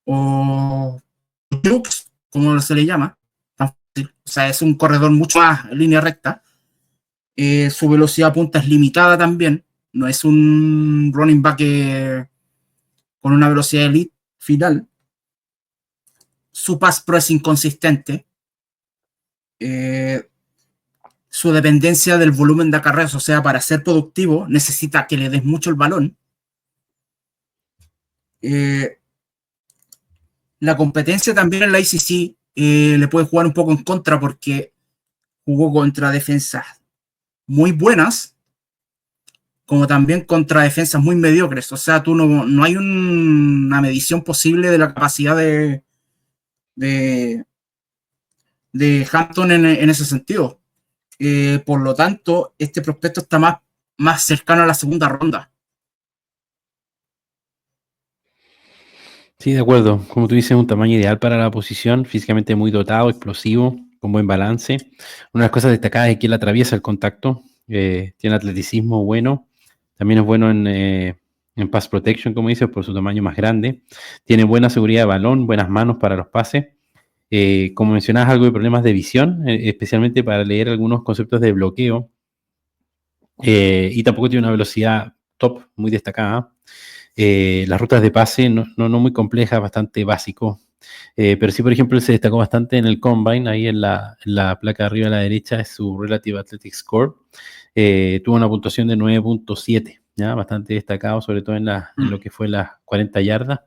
jukes, como se le llama. O sea, es un corredor mucho más en línea recta. Su velocidad punta es limitada también. No es un running back con una velocidad elite final. Su pass pro es inconsistente. Su dependencia del volumen de acarreos, o sea, para ser productivo, necesita que le des mucho el balón. La competencia también en la ACC le puede jugar un poco en contra, porque jugó contra defensas muy buenas, como también contra defensas muy mediocres. O sea, no hay una medición posible de la capacidad de Hampton en ese sentido. Por lo tanto, este prospecto está más cercano a la segunda ronda. Sí, de acuerdo. Como tú dices, un tamaño ideal para la posición, físicamente muy dotado, explosivo, con buen balance. Una de las cosas destacadas es que él atraviesa el contacto, tiene atleticismo bueno, también es bueno en pass protection, como dices, por su tamaño más grande. Tiene buena seguridad de balón, buenas manos para los pases. Como mencionabas, algo de problemas de visión, especialmente para leer algunos conceptos de bloqueo. Y tampoco tiene una velocidad top muy destacada. Las rutas de pase no muy complejas, bastante básico. Pero sí, por ejemplo, él se destacó bastante en el Combine, ahí en la placa de arriba a la derecha es su Relative Athletic Score. Tuvo una puntuación de 9.7, ¿ya? Bastante destacado, sobre todo en lo que fue las 40 yardas.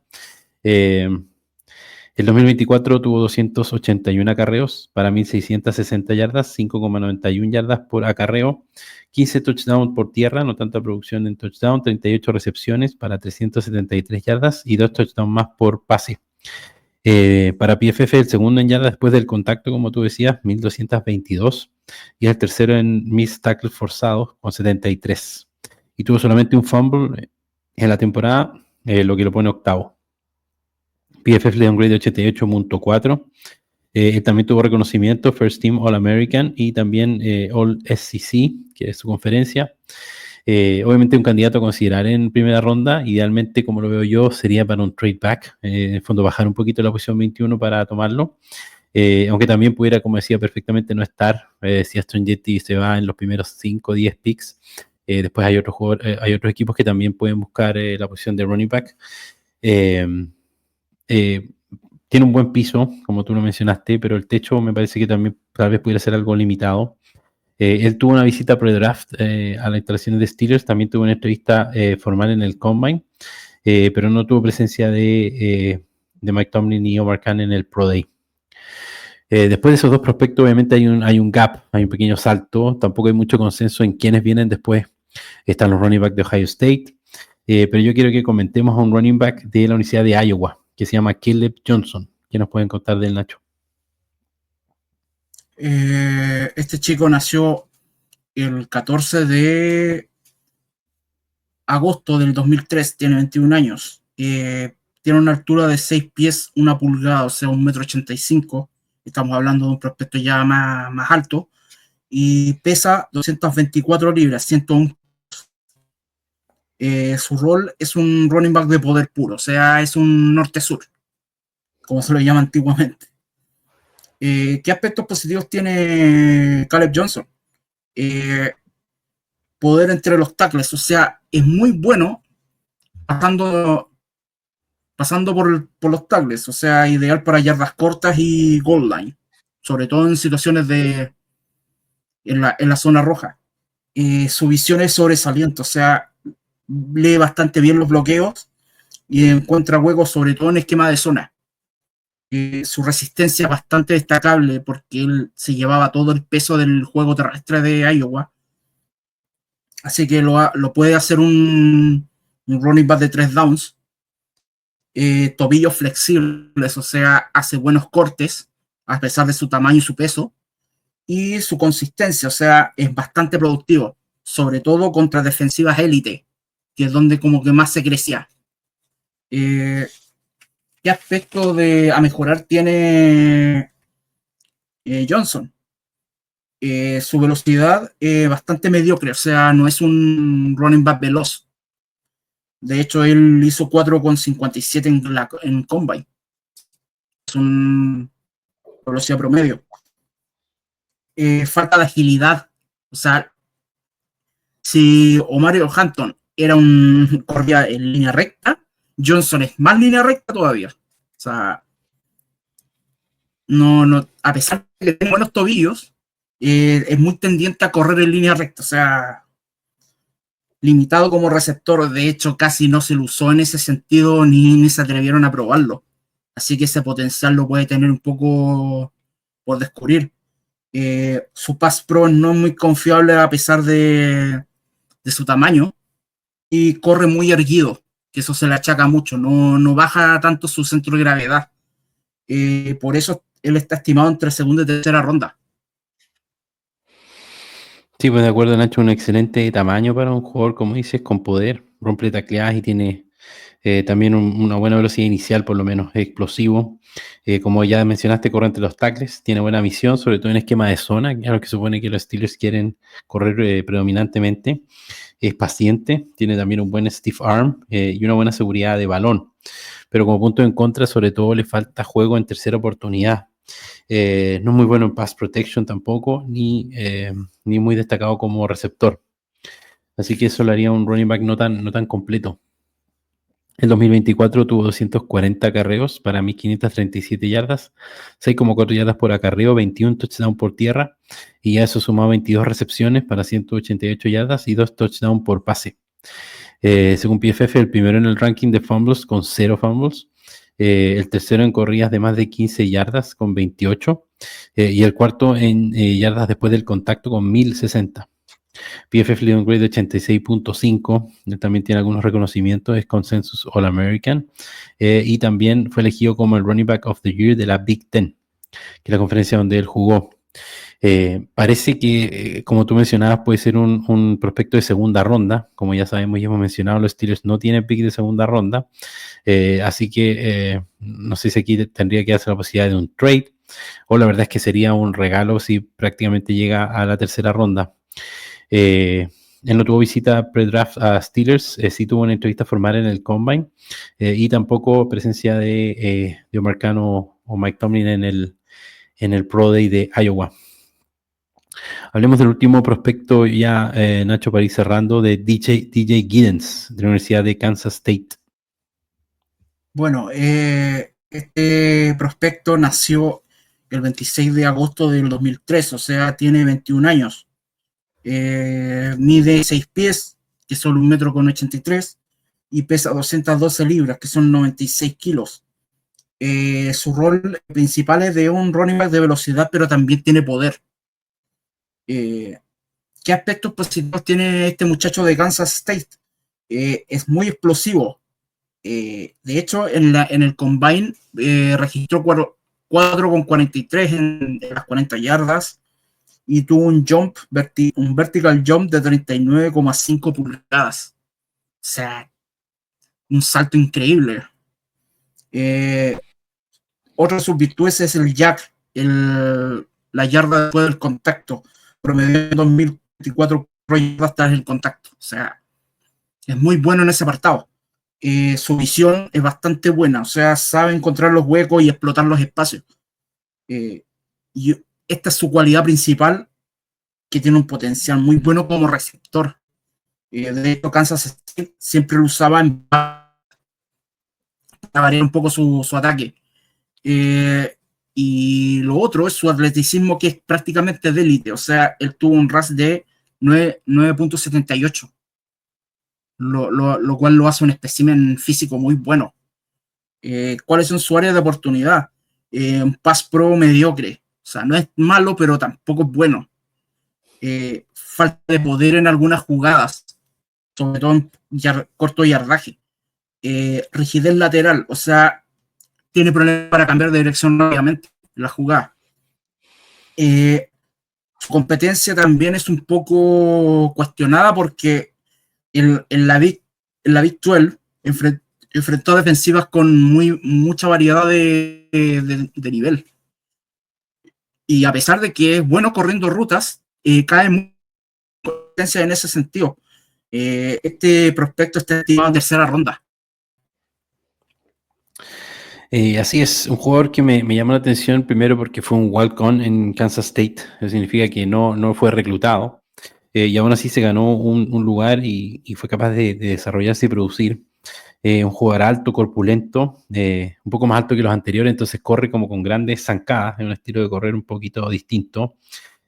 El 2024 tuvo 281 acarreos para 1.660 yardas, 5,91 yardas por acarreo, 15 touchdowns por tierra, no tanta producción en touchdown, 38 recepciones para 373 yardas y 2 touchdowns más por pase. Para PFF, el segundo en yardas después del contacto, como tú decías, 1.222, y el tercero en missed tackles forzados con 73. Y tuvo solamente un fumble en la temporada, lo que lo pone octavo. PFF le da un grade de 88.4. Él también tuvo reconocimiento First Team All American y también All SEC, que es su conferencia. Obviamente un candidato a considerar en primera ronda. Idealmente, como lo veo yo, sería para un trade back. En el fondo, bajar un poquito la posición 21 para tomarlo. Aunque también pudiera, como decía, perfectamente no estar. Si Aston Jetty se va en los primeros 5 o 10 picks. Después hay otros equipos que también pueden buscar la posición de running back. Tiene un buen piso, como tú lo mencionaste, pero el techo me parece que también tal vez pudiera ser algo limitado. Él tuvo una visita pre-draft a las instalaciones de Steelers, también tuvo una entrevista formal en el Combine, pero no tuvo presencia de Mike Tomlin ni Omar Khan en el Pro Day. Después de esos dos prospectos, obviamente hay un gap, hay un pequeño salto, tampoco hay mucho consenso en quiénes vienen después. Están los running back de Ohio State, pero yo quiero que comentemos a un running back de la Universidad de Iowa, que se llama Caleb Johnson. ¿Qué nos pueden contar del Nacho? Este chico nació el 14 de agosto del 2003, tiene 21 años. Tiene una altura de 6 pies, 1 pulgada, o sea, 1,85 m. Estamos hablando de un prospecto ya más alto. Y pesa 224 libras, 101. Su rol es un running back de poder puro, o sea, es un norte-sur, como se lo llama antiguamente. ¿Qué aspectos positivos tiene Caleb Johnson? Poder entre los tackles, o sea, es muy bueno pasando por los tackles, o sea, ideal para yardas cortas y goal line, sobre todo en situaciones en la zona roja. Su visión es sobresaliente, o sea, lee bastante bien los bloqueos y encuentra huecos, sobre todo en esquema de zona. Su resistencia es bastante destacable porque él se llevaba todo el peso del juego terrestre de Iowa. Así que lo puede hacer un running back de 3 downs. Tobillos flexibles, o sea, hace buenos cortes a pesar de su tamaño y su peso. Y su consistencia, o sea, es bastante productivo, sobre todo contra defensivas élite, que es donde como que más se crecía. ¿Qué aspecto a mejorar tiene Johnson? Su velocidad es bastante mediocre, o sea, no es un running back veloz. De hecho, él hizo 4,57 en Combine. Es una velocidad promedio. Falta de agilidad. O sea, si Omario Hampton corría en línea recta, Johnson es más línea recta todavía. O sea, a pesar de que tiene buenos tobillos, es muy tendiente a correr en línea recta. O sea, limitado como receptor. De hecho, casi no se lo usó en ese sentido ni se atrevieron a probarlo. Así que ese potencial lo puede tener un poco por descubrir. Su pass pro no es muy confiable a pesar de su tamaño, y corre muy erguido, que eso se le achaca mucho, no baja tanto su centro de gravedad. Por eso él está estimado entre segunda y tercera ronda. Sí, pues de acuerdo, Nacho, un excelente tamaño para un jugador, como dices, con poder, rompe tacleadas y tiene también una buena velocidad inicial, por lo menos, es explosivo. Como ya mencionaste, corre entre los tackles, tiene buena visión, sobre todo en esquema de zona, que es lo que supone que los Steelers quieren correr predominantemente. Es paciente, tiene también un buen stiff arm y una buena seguridad de balón. Pero como punto en contra, sobre todo le falta juego en tercera oportunidad. No es muy bueno en pass protection tampoco, ni muy destacado como receptor. Así que eso le haría un running back no tan completo. El 2024 tuvo 240 acarreos para 1.537 yardas, 6,4 yardas por acarreo, 21 touchdowns por tierra, y a eso sumaba 22 recepciones para 188 yardas y 2 touchdowns por pase. Según PFF, el primero en el ranking de fumbles con 0 fumbles, el tercero en corridas de más de 15 yardas con 28, y el cuarto en yardas después del contacto con 1.060. PFF le dio un grade de 86.5, también tiene algunos reconocimientos, es Consensus All-American, y también fue elegido como el Running Back of the Year de la Big Ten, que es la conferencia donde él jugó. Parece que, como tú mencionabas, puede ser un prospecto de segunda ronda. Como ya sabemos y hemos mencionado, los Steelers no tienen pick de segunda ronda, así que no sé si aquí tendría que hacer la posibilidad de un trade, o la verdad es que sería un regalo si prácticamente llega a la tercera ronda. Él no tuvo visita pre-draft a Steelers, sí tuvo una entrevista formal en el Combine, y tampoco presencia de Omar Khan o Mike Tomlin en el Pro Day de Iowa. Hablemos del último prospecto ya, Nacho, para ir cerrando, de DJ Giddens, de la Universidad de Kansas State. Bueno, este prospecto nació el 26 de agosto del 2003, o sea, tiene 21 años. Mide 6 pies, que son 1,83 m, y pesa 212 libras, que son 96 kilos. Su rol principal es de un running back de velocidad, pero también tiene poder. ¿Qué aspectos positivos tiene este muchacho de Kansas State? Es muy explosivo. De hecho, en el Combine registró 4,43 en las 40 yardas y tuvo un vertical jump de 39,5 pulgadas. O sea, un salto increíble. Otra de sus virtudes es el jack, la yarda después del contacto, promediando 2024 yardas tras el contacto. O sea, es muy bueno en ese apartado. Su visión es bastante buena, o sea, sabe encontrar los huecos y explotar los espacios. Y esta es su cualidad principal, que tiene un potencial muy bueno como receptor. De hecho, Kansas siempre lo usaba para variar un poco su ataque. Y lo otro es su atleticismo, que es prácticamente de élite. O sea, él tuvo un RAS de 9,78, lo cual lo hace un espécimen físico muy bueno. ¿Cuáles son sus áreas de oportunidad? Un pass pro mediocre. O sea, no es malo, pero tampoco es bueno. Falta de poder en algunas jugadas, sobre todo en corto yardaje. Rigidez lateral, o sea, tiene problemas para cambiar de dirección rápidamente en la jugada. Su competencia también es un poco cuestionada, porque en la Big 12 enfrentó defensivas con mucha variedad de nivel. Y a pesar de que es bueno corriendo rutas, cae mucha competencia en ese sentido. Este prospecto está estimado en tercera ronda. Así es, un jugador que me llamó la atención primero porque fue un walk-on en Kansas State, eso significa que no fue reclutado, y aún así se ganó un lugar y fue capaz de desarrollarse y producir. Un jugador alto, corpulento, un poco más alto que los anteriores, entonces corre como con grandes zancadas, es un estilo de correr un poquito distinto.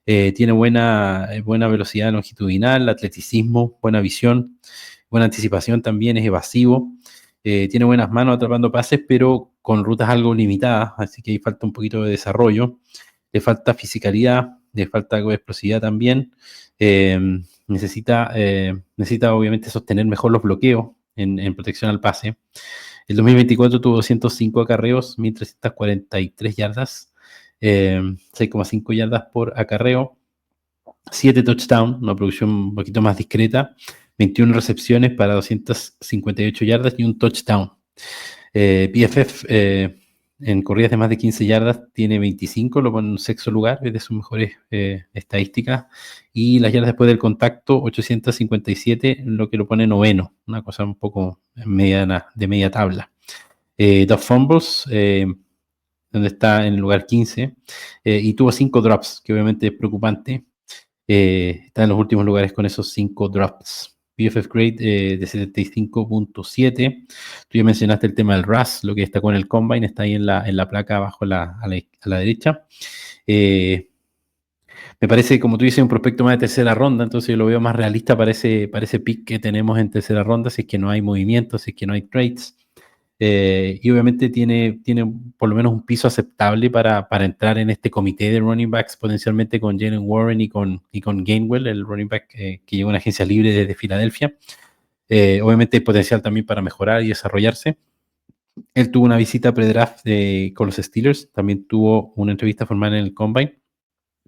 Tiene buena velocidad longitudinal, atleticismo, buena visión, buena anticipación también, es evasivo. Tiene buenas manos atrapando pases, pero con rutas algo limitadas, así que ahí falta un poquito de desarrollo. Le falta fisicalidad, le falta algo de explosividad también. Necesita obviamente sostener mejor los bloqueos en protección al pase. El 2024 tuvo 205 acarreos, 1.343 yardas, 6,5 yardas por acarreo, 7 touchdowns, una producción un poquito más discreta, 21 recepciones para 258 yardas y un touchdown. PFF en corridas de más de 15 yardas tiene 25, lo pone en sexto lugar, es de sus mejores estadísticas. Y las yardas después del contacto, 857, lo que lo pone noveno, una cosa un poco mediana, de media tabla. Dos fumbles, donde está en el lugar 15, y tuvo 5 drops, que obviamente es preocupante. Está en los últimos lugares con esos 5 drops. PFF grade de 75.7. Tú ya mencionaste el tema del RAS, lo que está con el Combine, está ahí en la placa abajo a la derecha. Me parece, como tú dices, un prospecto más de tercera ronda, entonces yo lo veo más realista para ese pick que tenemos en tercera ronda, si es que no hay movimientos, si es que no hay trades. Y obviamente tiene por lo menos un piso aceptable para entrar en este comité de running backs, potencialmente con Jalen Warren y con Gainwell, el running back que llegó a una agencia libre desde Filadelfia. Obviamente hay potencial también para mejorar y desarrollarse. Él tuvo una visita pre-draft con los Steelers, también tuvo una entrevista formal en el Combine,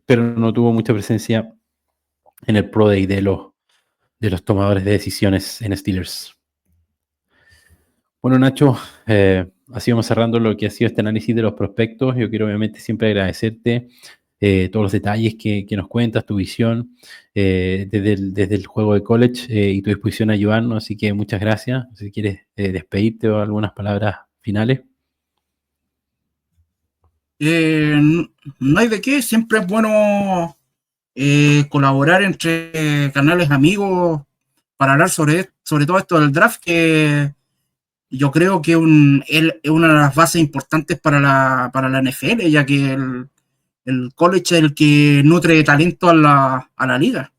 pero no tuvo mucha presencia en el Pro Day de los tomadores de decisiones en Steelers. Bueno, Nacho, así vamos cerrando lo que ha sido este análisis de los prospectos. Yo quiero obviamente siempre agradecerte todos los detalles que nos cuentas, tu visión desde el juego de college y tu disposición a ayudarnos. Así que muchas gracias. Si quieres despedirte o algunas palabras finales. No hay de qué, siempre es bueno colaborar entre canales amigos para hablar sobre todo esto del draft, que yo creo que es una de las bases importantes para la NFL, ya que el college es el que nutre talento a la liga.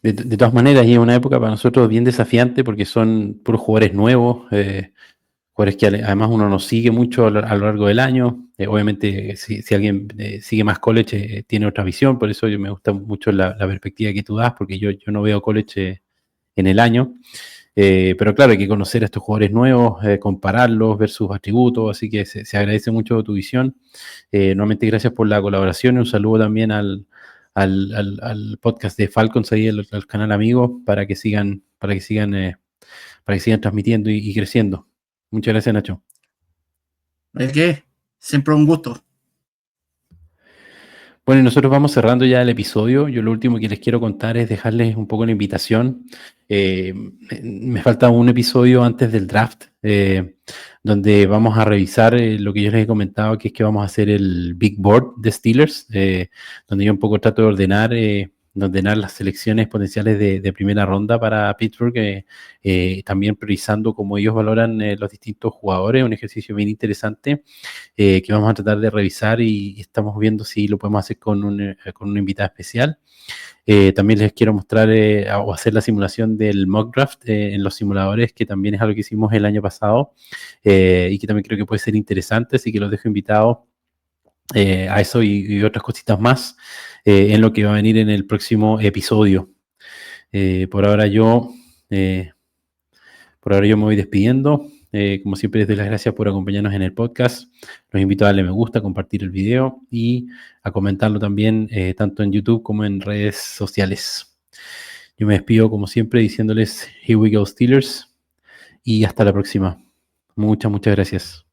De todas maneras, y es una época para nosotros bien desafiante porque son puros jugadores nuevos, jugadores que además uno nos sigue mucho a lo largo del año. Obviamente, si alguien sigue más college, tiene otra visión, por eso me gusta mucho la perspectiva que tú das, porque yo no veo college en el año. Pero claro, hay que conocer a estos jugadores nuevos, compararlos, ver sus atributos, así que se agradece mucho tu visión. Nuevamente, gracias por la colaboración y un saludo también al podcast de Falcons, ahí al canal amigo, para que sigan transmitiendo y creciendo. Muchas gracias, Nacho. ¿Es que? Siempre un gusto. Bueno, y nosotros vamos cerrando ya el episodio. Yo lo último que les quiero contar es dejarles un poco la invitación. Me falta un episodio antes del draft, donde vamos a revisar lo que yo les he comentado, que es que vamos a hacer el Big Board de Steelers, donde yo un poco trato de ordenar las selecciones potenciales de primera ronda para Pittsburgh, también priorizando cómo ellos valoran los distintos jugadores, un ejercicio bien interesante que vamos a tratar de revisar y estamos viendo si lo podemos hacer con una invitada especial. También les quiero mostrar o hacer la simulación del mock draft en los simuladores, que también es algo que hicimos el año pasado y que también creo que puede ser interesante, así que los dejo invitados a eso y otras cositas más en lo que va a venir en el próximo episodio. Por ahora yo me voy despidiendo. Como siempre, les doy las gracias por acompañarnos en el podcast. Los invito a darle me gusta, compartir el video y a comentarlo también tanto en YouTube como en redes sociales. Yo me despido como siempre diciéndoles Here we go Steelers y hasta la próxima. Muchas gracias.